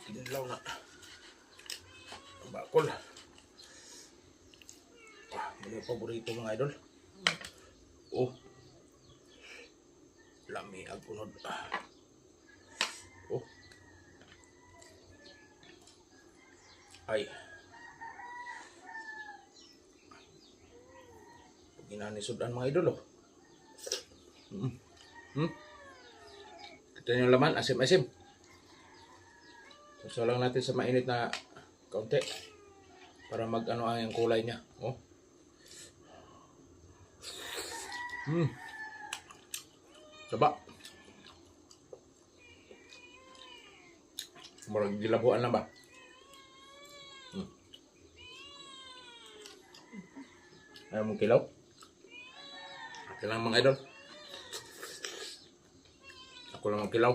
Tinlaw na. Ang bakol. Mga paborito mga idol. Oh. Lami ang unod. Oh. Ay. Ginanisudan mga idol oh. Ito yung laman, asim-asim. So lang natin sa mainit na kaunti para mag-ano ang kulay niya. Oh. Saba. Murag gilabuan lang ba? Ayaw mong kilaw? Ako lang mga idol. Ako lang ang kilaw.